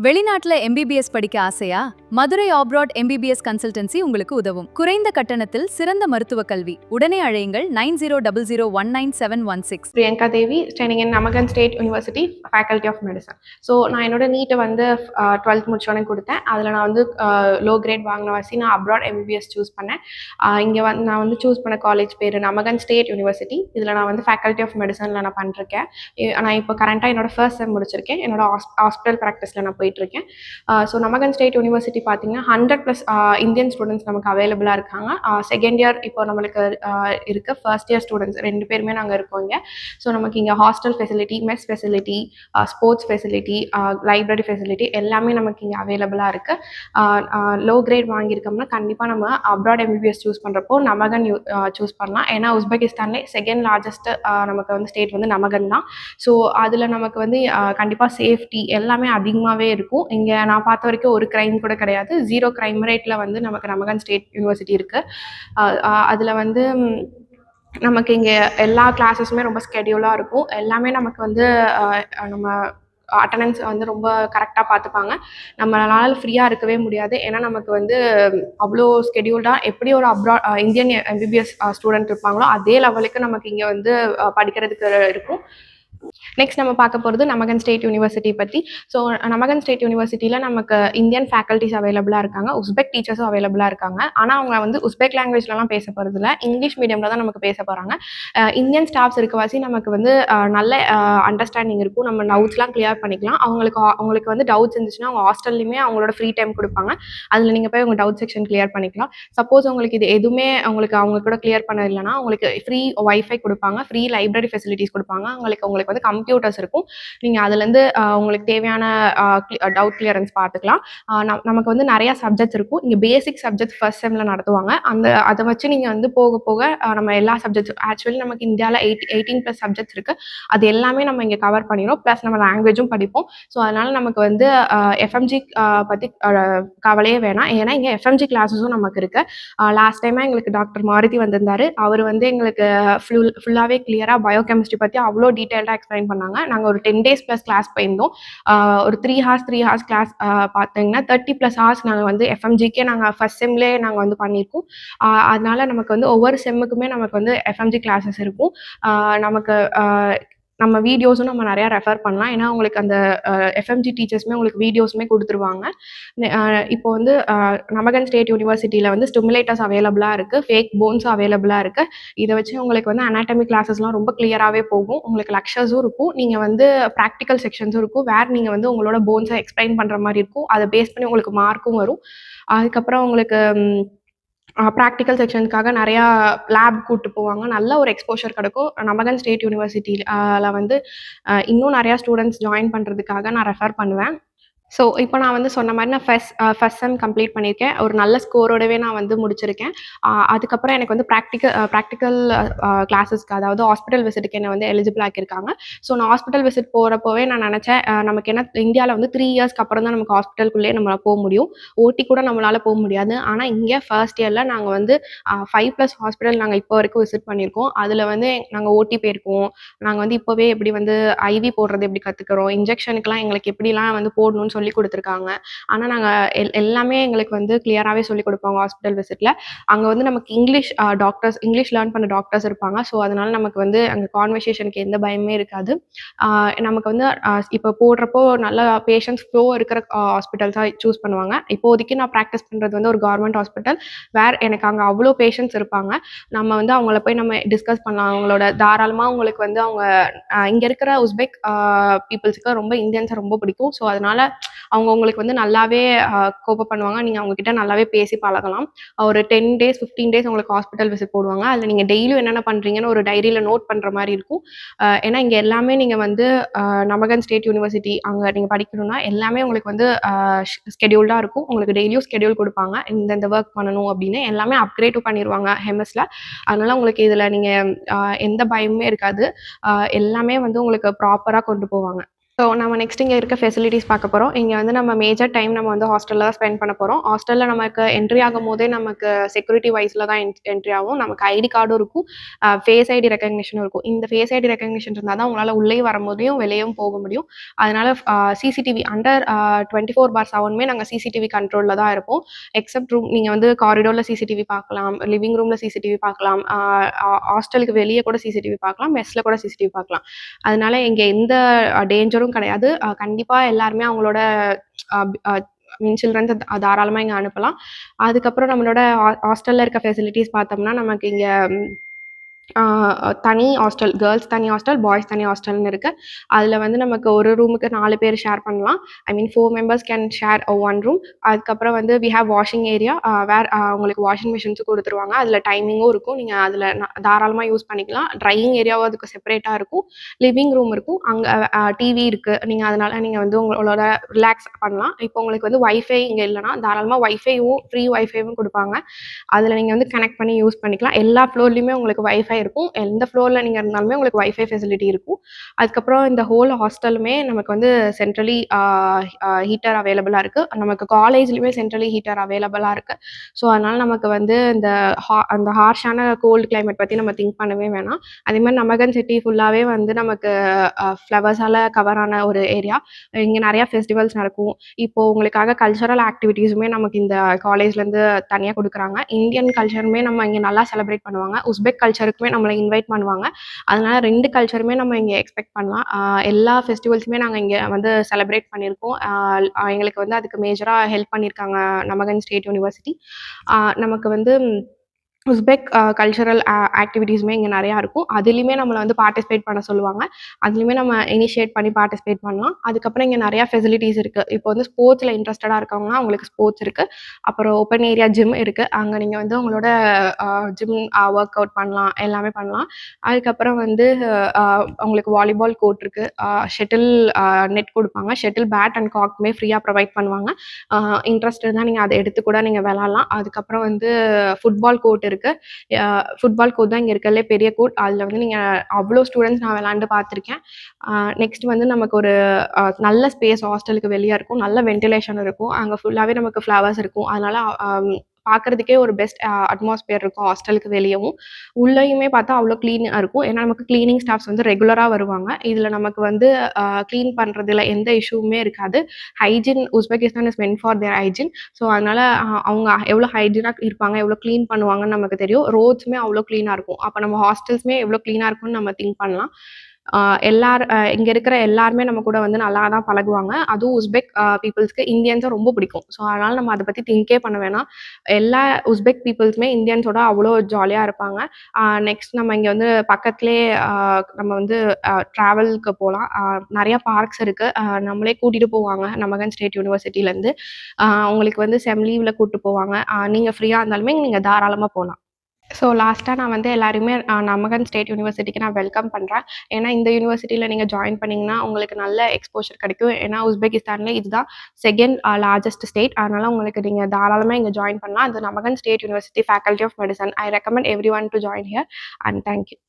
வெளிநாட்டுல எம்பிபிஎஸ் படிக்க ஆசையா? மதுரை ஆப்ராட் எம்பிபிஎஸ் கன்சல்டன்சி உங்களுக்கு உதவும். குறைந்த கட்டணத்தில் சிறந்த மருத்துவ கல்வி. உடனே அழையுங்கள் 9000019716. Priyanka Devi, staying in Namangan state university, faculty of medicine. So நான் என்னோட நீட்டை வந்து 12th முடிச்சோடனே கொடுத்தேன். அதில் நான் வந்து லோ கிரேட் வாங்கின வாசி நான் அப்ராட் எம்பிபிஎஸ் சூஸ் பண்ணேன். இங்கே வந்து நான் வந்து சூஸ் பண்ண காலேஜ் பேர் நமகன் ஸ்டேட் யூனிவர்சிட்டி. இதில் நான் வந்து ஃபேக்கல்டி ஆஃப் மெடிசனில் நான் பண்ணிருக்கேன். நான் இப்போ கரண்ட்டாக என்னோட ஃபர்ஸ்ட் செம் முடிச்சிருக்கேன். என்னோட ஹாஸ்பிட்டல் ப்ராக்டிஸில் நான் போயிட்டுருக்கேன். ஸோ நமகன் ஸ்டேட் யூனிவர்சிட்டி பார்த்தீங்கன்னா 100+ இந்தியன் ஸ்டூடெண்ட்ஸ் நமக்கு அவைலபிளாக இருக்காங்க. செகண்ட் இயர் இப்போ நம்மளுக்கு இருக்க ஃபர்ஸ்ட் இயர் ஸ்டூடெண்ட்ஸ் 2 பேருமே நாங்கள் இருக்கோம் இங்கே. ஸோ நமக்கு இங்கே hostel facility, mess facility, sports facility, library facility எல்லாமே நமக்கு இங்கே அவைலபிளாக இருக்குது. லோ கிரேட் வாங்கியிருக்கோம்னா கண்டிப்பாக நம்ம அப்ராட் எம்பிபிஎஸ் சூஸ் பண்ணுறப்போ நமகன் சூஸ் பண்ணலாம். ஏன்னா உஸ்பெகிஸ்தான்லேயே செகண்ட் லார்ஜஸ்ட் நமக்கு வந்து ஸ்டேட் வந்து நமகன் தான். ஸோ அதில் நமக்கு வந்து கண்டிப்பாக சேஃப்டி எல்லாமே அதிகமாகவே இருக்கும். இங்கே நான் பார்த்த வரைக்கும் ஒரு க்ரைம் கூட கிடையாது. 0 க்ரைம் ரேட்டில் வந்து நமக்கு நமகன் ஸ்டேட் யூனிவர்சிட்டி இருக்குது. அதில் வந்து நமக்கு இங்கே எல்லா கிளாஸஸுமே ரொம்ப ஸ்கெடியூலாக இருக்கும். எல்லாமே நமக்கு வந்து நம்ம அட்டண்டன்ஸ் வந்து ரொம்ப கரெக்டாக பார்த்துப்பாங்க. நம்மளால் ஃப்ரீயாக இருக்கவே முடியாது. ஏன்னா நமக்கு வந்து அவ்வளோ ஸ்கெடியூல்டாக எப்படி ஒரு இந்தியன் எம்பிபிஎஸ் ஸ்டூடெண்ட் இருப்பாங்களோ அதே லெவலுக்கு நமக்கு இங்கே வந்து படிக்கிறதுக்கு இருக்கும். நெக்ஸ்ட் நம்ம பார்க்க போகிறது நமகன் ஸ்டேட் யூனிவர்சிட்டி பற்றி. ஸோ நமகன் ஸ்டேட் யூனிவர்சிட்டியில் நமக்கு இந்தியன் ஃபேக்கல்ட்டிஸ் அவைலபிளாக இருக்காங்க, உஸ்பெக் டீச்சர்ஸும் அவைலபிளாக இருக்காங்க. ஆனால் அவங்க வந்து உஸ்பெக் லாங்குவேஜ்லலாம் பேச போகிறதில்ல, இங்கிலீஷ் மீடியமில் தான் நமக்கு பேச போகிறாங்க. இந்தியன் ஸ்டாஃப்ஸ் இருக்கவாசி நமக்கு வந்து நல்ல அண்டர்ஸ்டாண்டிங் இருக்கும். நம்ம டவுட்ஸ்லாம் கிளியர் பண்ணிக்கலாம். அவங்களுக்கு வந்து டவுட்ஸ் இருந்துச்சுன்னா அவங்க ஹாஸ்டல்லையுமே அவங்களோட ஃப்ரீ டைம் கொடுப்பாங்க. அதில் நீங்கள் போய் உங்கள் டவுட் செக்ஷன் கிளியர் பண்ணிக்கலாம். சப்போஸ் உங்களுக்கு இது எதுவுமே அவங்க கூட கிளியர் பண்ண இல்லைன்னா உங்களுக்கு ஃப்ரீ வைஃபை கொடுப்பாங்க, ஃப்ரீ லைப்ரரி ஃபெசிலிட்டிஸ் கொடுப்பாங்க. உங்களுக்கு வந்து கம்ப்யூட்டர்ஸ் இருக்கும். நீங்கள் அதுலேருந்து உங்களுக்கு தேவையான டவுட் கிளியரன்ஸ் பார்த்துக்கலாம். நமக்கு வந்து நிறையா சப்ஜெக்ட்ஸ் இருக்கும். இங்கே பேசிக் சப்ஜெக்ட்ஸ் ஃபர்ஸ்ட் செம்மில் நடத்துவாங்க. அதை வச்சு நீங்கள் வந்து போக போக நம்ம எல்லா சப்ஜெக்ட்ஸ் ஆக்சுவலி நமக்கு இந்தியாவில் 18+ சப்ஜெக்ட்ஸ் இருக்குது. அது எல்லாமே நம்ம இங்கே கவர் பண்ணிடும். ப்ளஸ் நம்ம லாங்குவேஜும் படிப்போம். ஸோ அதனால் நமக்கு வந்து எஃப்எம்ஜி பற்றி கவலையே வேணாம். ஏன்னா இங்கே எஃப்எம்ஜி கிளாஸஸும் நமக்கு இருக்குது. லாஸ்ட் டைமாக எங்களுக்கு டாக்டர் மாருதி வந்திருந்தார். அவர் வந்து எங்களுக்கு ஃபுல்லாகவே கிளியராக பயோகெமிஸ்ட்ரி பற்றி அவ்வளோ டீட்டெயில்டாக எக்ஸ்பிளைன் பண்ணாங்க. நாங்கள் ஒரு 10 days + கிளாஸ் போயிருந்தோம். ஒரு 3 hours கிளாஸ் பார்த்தீங்கன்னா 30+ hours நாங்கள் வந்து எஃப்எம்ஜிக்கே நாங்கள் ஃபர்ஸ்ட் செம்லேயே நாங்கள் வந்து பண்ணியிருக்கோம். அதனால நமக்கு வந்து ஒவ்வொரு செம்முக்குமே நமக்கு வந்து எஃப்எம்ஜி கிளாஸஸ் இருக்கும். நமக்கு நம்ம வீடியோஸும் நம்ம நிறையா ரெஃபர் பண்ணலாம். ஏன்னா உங்களுக்கு அந்த எஃப்எம்ஜி டீச்சர்ஸுமே உங்களுக்கு வீடியோஸுமே கொடுத்துருவாங்க. இப்போ வந்து நமகன் ஸ்டேட் யூனிவர்சிட்டியில் வந்து ஸ்டிமுலேட்டர்ஸ் அவைலபிளாக இருக்குது, ஃபேக் போன்ஸும் அவைலபிளாக இருக்குது. இதை வச்சு உங்களுக்கு வந்து அனாட்டமி கிளாஸஸ்லாம் ரொம்ப கிளியராகவே போகும். உங்களுக்கு லெக்சர்ஸும் இருக்கும். நீங்கள் வந்து ப்ராக்டிக்கல் செக்ஷன்ஸும் இருக்கும். நீங்கள் வந்து உங்களோட போன்ஸை எக்ஸ்பிளைன் பண்ணுற மாதிரி இருக்கும். அதை பேஸ் பண்ணி உங்களுக்கு மார்க்கும் வரும். அதுக்கப்புறம் உங்களுக்கு ப்ராக்டிக்கல் செக்ஷனுக்காக நிறையா லேப் கூப்பிட்டு போவாங்க. நல்ல ஒரு எக்ஸ்போஷர் கிடைக்கும். நமகன் ஸ்டேட் யூனிவர்சிட்டியில் வந்து இன்னும் நிறையா ஸ்டூடெண்ட்ஸ் ஜாயின் பண்ணுறதுக்காக நான் ரெஃபர் பண்ணுவேன். ஸோ இப்போ நான் வந்து சொன்ன மாதிரி நான் ஃபர்ஸ்ட் செம் கம்ப்ளீட் பண்ணியிருக்கேன். ஒரு நல்ல ஸ்கோரோடவே நான் வந்து முடிச்சிருக்கேன். அதுக்கப்புறம் எனக்கு வந்து ப்ராக்டிக்கல் கிளாஸஸ்க்கு, அதாவது ஹாஸ்பிட்டல் விசிட்டுக்கு என்னை வந்து எலிஜிபிள் ஆக்கியிருக்காங்க. ஸோ நான் ஹாஸ்பிட்டல் விசிட் போகிறப்போவே நான் நினச்சேன், நமக்கு என்ன இந்தியாவில் வந்து 3 இயர்ஸ்க்கு அப்புறம் தான் நமக்கு ஹாஸ்பிட்டலுக்குள்ளேயே நம்மளால் போக முடியும். ஓடி கூட நம்மளால் போக முடியாது. ஆனால் இங்கே ஃபர்ஸ்ட் இயரில் நாங்கள் வந்து 5+ ஹாஸ்பிட்டல் நாங்கள் இப்போ வரைக்கும் விசிட் பண்ணியிருக்கோம். அதில் வந்து நாங்கள் ஓடி போயிருக்கோம். நாங்கள் வந்து இப்போவே எப்படி வந்து ஐவி போடுறது எப்படி கற்றுக்குறோம், இன்ஜெக்ஷனுக்குலாம் எங்களுக்கு எப்படிலாம் வந்து போடணும்னு சொல்லி கொடுத்துருக்காங்க. ஆனால் நாங்கள் எல்லாமே எங்களுக்கு வந்து கிளியராகவே சொல்லி கொடுப்பாங்க ஹாஸ்பிட்டல் விசிட்டில். அங்கே வந்து நமக்கு இங்கிலீஷ் லேர்ன் பண்ண டாக்டர்ஸ் இருப்பாங்க. ஸோ அதனால் நமக்கு வந்து அங்கே கான்வர்சேஷனுக்கு எந்த பயமே இருக்காது. நமக்கு வந்து இப்போ போடுறப்போ நல்லா பேஷண்ட்ஸ் ஃப்ளோ இருக்கிற ஹாஸ்பிட்டல்ஸாக சூஸ் பண்ணுவாங்க. இப்போதைக்கு நான் ப்ராக்டிஸ் பண்ணுறது வந்து ஒரு கவர்மெண்ட் ஹாஸ்பிட்டல். எனக்கு அங்கே அவ்வளோ பேஷண்ட்ஸ் இருப்பாங்க. நம்ம வந்து அவங்கள போய் நம்ம டிஸ்கஸ் பண்ணலாம். அவங்களோட தாராளமாக உங்களுக்கு வந்து அவங்க இங்கே இருக்கிற உஸ்பெக் பீப்புள்ஸுக்கு ரொம்ப இந்தியன்ஸை ரொம்ப பிடிக்கும். ஸோ அதனால் அவங்க உங்களுக்கு வந்து நல்லாவே கோப்பப் பண்ணுவாங்க. நீங்கள் அவங்கக்கிட்ட நல்லாவே பேசி பழகலாம். ஒரு 10 days 15 days உங்களுக்கு ஹாஸ்பிட்டல் விசிட் போடுவாங்க. அதில் நீங்கள் டெய்லியும் என்னென்ன பண்ணுறீங்கன்னு ஒரு டைரியில் நோட் பண்ணுற மாதிரி இருக்கும். ஏன்னா இங்கே எல்லாமே நீங்கள் வந்து நமகன் ஸ்டேட் யூனிவர்சிட்டி அங்கே நீங்கள் படிக்கணும்னா எல்லாமே உங்களுக்கு வந்து ஸ்கெடியூல்டாக இருக்கும். உங்களுக்கு டெய்லியும் ஸ்கெடியூல் கொடுப்பாங்க, இந்த ஒர்க் பண்ணணும் அப்படின்னு. எல்லாமே அப்கிரேட்டும் பண்ணிடுவாங்க ஹெம்எஸில். அதனால் உங்களுக்கு இதில் நீங்கள் எந்த பயமுமே இருக்காது. எல்லாமே வந்து உங்களுக்கு ப்ராப்பராக கொண்டு போவாங்க. ஸோ நம்ம நெக்ஸ்ட் இங்கே இருக்க ஃபெசிலிட்டிஸ் பார்க்க போகிறோம். இங்கே வந்து நம்ம மேஜர் டைம் நம்ம வந்து ஹாஸ்டலில் தான் ஸ்பெண்ட் பண்ண போகிறோம். ஹாஸ்டலில் நமக்கு என்ட்ரி ஆகும்போதே நமக்கு செக்யூரிட்டி வைஸில் தான் என்ட்ரி ஆகும். நமக்கு ஐடி கார்டும் இருக்கும், ஃபேஸ் ஐடி ரெகக்னிஷனும் இருக்கும். இந்த ஃபேஸ் ஐடி ரெகக்னிஷன் இருந்தால் தான் உங்களால் உள்ளே வர முடியும், வெளியவும் போக முடியும். அதனால சிசிடிவி அண்டர் 24/7 நாங்கள் சிசிடிவி கண்ட்ரோலில் தான் இருப்போம். எக்ஸப்ட் ரூம் நீங்கள் வந்து காரிடோரில் சிசிடிவி பார்க்கலாம், லிவிங் ரூமில் சிசிடிவி பார்க்கலாம், ஹாஸ்டலுக்கு வெளியே கூட சிசிடிவி பார்க்கலாம், மெஸ்ஸில் கூட சிசிடிவி பார்க்கலாம். அதனால இங்கே எந்த டேஞ்சரும் கிடையாது. கண்டிப்பா எல்லாருமே அவங்களோட சில்ட்ரன்ஸை தாராளமாக இங்கே அனுப்பலாம். அதுக்கப்புறம் நம்மளோட ஹாஸ்டலில் இருக்க ஃபெசிலிட்டிஸ் பார்த்தோம்னா நமக்கு இங்கே தனி ஹாஸ்டல், கேர்ள்ஸ் தனி ஹாஸ்டல், பாய்ஸ் தனி ஹாஸ்டல்னு இருக்குது. அதில் வந்து நமக்கு ஒரு ரூமுக்கு 4 பேர் ஷேர் பண்ணலாம். ஐ மீன் 4 members can share one room. அதுக்கப்புறம் வந்து வி ஹேவ் வாஷிங் ஏரியா, உங்களுக்கு வாஷிங் மிஷின்ஸும் கொடுத்துருவாங்க. அதில் டைமிங்கும் இருக்கும், நீங்கள் அதில் தாராளமாக யூஸ் பண்ணிக்கலாம். ட்ரையிங் ஏரியாவும் அதுக்கு செப்பரேட்டாக இருக்கும். லிவிங் ரூம் இருக்கும், அங்கே டிவி இருக்குது. நீங்கள் அதனால் நீங்கள் வந்து உங்களோட ரிலாக்ஸ் பண்ணலாம். இப்போ உங்களுக்கு வந்து வைஃபை இங்கே இல்லைனா தாராளமாக வைஃபையும் ஃப்ரீ வைஃபைவும் கொடுப்பாங்க. அதில் நீங்கள் வந்து கனெக்ட் பண்ணி யூஸ் பண்ணிக்கலாம். எல்லா ஃப்ளோர்லேயுமே உங்களுக்கு வைஃபை இருக்கும். எந்த ஃப்ளோரில் நீங்கள் இருந்தாலுமே உங்களுக்கு வைஃபை ஃபெசிலிட்டி இருக்கும். அதுக்கப்புறம் இந்த ஹோல் ஹாஸ்டலுமே நமக்கு வந்து சென்ட்ரலி ஹீட்டர் அவைலபிளாக இருக்குது. நமக்கு காலேஜ்லேயுமே சென்ட்ரலி ஹீட்டர் அவைலபிளாக இருக்குது. ஸோ அதனால் நமக்கு வந்து அந்த ஹார்ஷான கோல்டு கிளைமேட் பற்றி நம்ம திங்க் பண்ணவே வேணாம். அதே மாதிரி நமகன் சிட்டி ஃபுல்லாகவே வந்து நமக்கு ஃப்ளவர்ஸால் கவர் ஆன ஒரு ஏரியா. இங்கே நிறையா ஃபெஸ்டிவல்ஸ் நடக்கும். இப்போது உங்களுக்காக கல்ச்சரல் ஆக்டிவிட்டீஸுமே நமக்கு இந்த காலேஜ்லேருந்து தனியாக கொடுக்குறாங்க. இந்தியன் கல்ச்சருமே நம்ம இங்கே நல்லா செலிப்ரேட் பண்ணுவாங்க. உஸ்பெக் கல்ச்சருக்குமே நம்மளை இன்வைட் பண்ணுவாங்க. அதனால 2 கல்ச்சருமே நம்ம இங்கே எக்ஸ்பெக்ட் பண்ணலாம். எல்லா ஃபெஸ்டிவல்ஸுமே நாங்கள் இங்கே வந்து செலிப்ரேட் பண்ணியிருக்கோம். எங்களுக்கு வந்து அதுக்கு மேஜராக ஹெல்ப் பண்ணியிருக்காங்க நமகன் ஸ்டேட் யூனிவர்சிட்டி. நமக்கு வந்து உஸ்பெக் கல்ச்சுரல் ஆக்டிவிட்டீஸுமே இங்கே நிறையா இருக்கும். அதுலேயுமே நம்மளை வந்து பார்ட்டிசிபேட் பண்ண சொல்லுவாங்க. அதுலேயுமே நம்ம இனிஷியேட் பண்ணி பார்ட்டிசிபேட் பண்ணலாம். அதுக்கப்புறம் இங்கே நிறையா ஃபெசிலிட்டிஸ் இருக்குது. இப்போ வந்து ஸ்போர்ட்ஸில் இன்ட்ரெஸ்டடாக இருக்கவங்கன்னா அவங்களுக்கு ஸ்போர்ட்ஸ் இருக்குது. அப்புறம் ஓப்பன் ஏரியா ஜிம் இருக்குது. அங்கே நீங்கள் வந்து உங்களோட ஜிம் ஒர்க் அவுட் பண்ணலாம், எல்லாமே பண்ணலாம். அதுக்கப்புறம் வந்து உங்களுக்கு வாலிபால் கோர்ட் இருக்குது. ஷட்டில் நெட் கொடுப்பாங்க. ஷட்டில் பேட் அண்ட் காக்மே ஃப்ரீயாக ப்ரொவைட் பண்ணுவாங்க. இன்ட்ரெஸ்ட் இருந்தால் நீங்கள் அதை எடுத்து கூட நீங்கள் விளாட்லாம். அதுக்கப்புறம் வந்து ஃபுட்பால் கோர்ட் இருக்குது. ஃபுட்பால் கோர்ட் தான் இங்கே இருக்கிறதுலே பெரிய கோர்ட். அதில் வந்து நீங்கள் அவ்வளோ ஸ்டூடெண்ட்ஸ் நான் விளாண்டு பார்த்துருக்கேன். நெக்ஸ்ட் வந்து நமக்கு ஒரு நல்ல ஸ்பேஸ் ஹாஸ்டலுக்கு வெளியே இருக்கும். நல்ல வென்டிலேஷன் இருக்கும். அங்கே ஃபுல்லாகவே நமக்கு ஃப்ளவர்ஸ் இருக்கும். அதனால் பார்க்குறதுக்கே ஒரு பெஸ்ட் அட்மாஸ்பியர் இருக்கும் ஹாஸ்டலுக்கு வெளியவும். உள்ளேயுமே பார்த்தா அவ்வளோ க்ளீனாக இருக்கும். ஏன்னா நமக்கு க்ளீனிங் ஸ்டாஃப்ஸ் வந்து ரெகுலராக வருவாங்க. இதில் நமக்கு வந்து க்ளீன் பண்ணுறதுல எந்த இஷ்யூவுமே இருக்காது. Hygiene, Uzbekistan is meant for their hygiene. So அதனால் அவங்க எவ்வளோ ஹைஜீனாக இருப்பாங்க, எவ்வளோ க்ளீன் பண்ணுவாங்கன்னு நமக்கு தெரியும். ரோட்ஸுமே அவ்வளோ க்ளீனாக இருக்கும். அப்போ நம்ம ஹாஸ்டல்ஸுமே எவ்வளோ க்ளீனாக இருக்கும்னு நம்ம திங்க் பண்ணலாம். இங்கே இருக்கிற எல்லாருமே நம்ம கூட வந்து நல்லா தான் பழகுவாங்க. அதுவும் உஸ்பெக் பீப்புள்ஸ்க்கு இந்தியன்ஸை ரொம்ப பிடிக்கும். ஸோ அதனால் நம்ம அதை பற்றி திங்கே பண்ண வேணாம். எல்லா உஸ்பெக் பீப்புள்ஸுமே இந்தியன்ஸோட அவ்வளோ ஜாலியாக இருப்பாங்க. நெக்ஸ்ட் நம்ம இங்கே வந்து பக்கத்துலேயே நம்ம வந்து ட்ராவலுக்கு போகலாம். நிறையா பார்க்ஸ் இருக்குது. நம்மளே கூட்டிகிட்டு போவாங்க நமகன் ஸ்டேட் யூனிவர்சிட்டியிலேருந்து. உங்களுக்கு வந்து செம் லீவில் கூப்பிட்டு போவாங்க. நீங்கள் ஃப்ரீயாக இருந்தாலுமே நீங்கள் தாராளமாக போகலாம். ஸோ லாஸ்ட்டாக நான் வந்து எல்லாரையுமே நமகன் ஸ்டேட் யூனிவர்சிட்டிக்கு நான் வெல்கம் பண்ணுறேன். ஏன்னா இந்த யூனிவர்சிட்டியில் நீங்கள் ஜாயின் பண்ணிங்கன்னா உங்களுக்கு நல்ல எக்ஸ்போஷர் கிடைக்கும். ஏன்னா உஸ்பெகிஸ்தான்ல இதுதான் செகண்ட் லார்ஜஸ்ட் ஸ்டேட். அதனால் உங்களுக்கு நீங்கள் தாராளமாக இங்கே ஜாயின் பண்ணலாம். அந்த Namangan state university faculty of medicine. I recommend everyone to join here and thank you.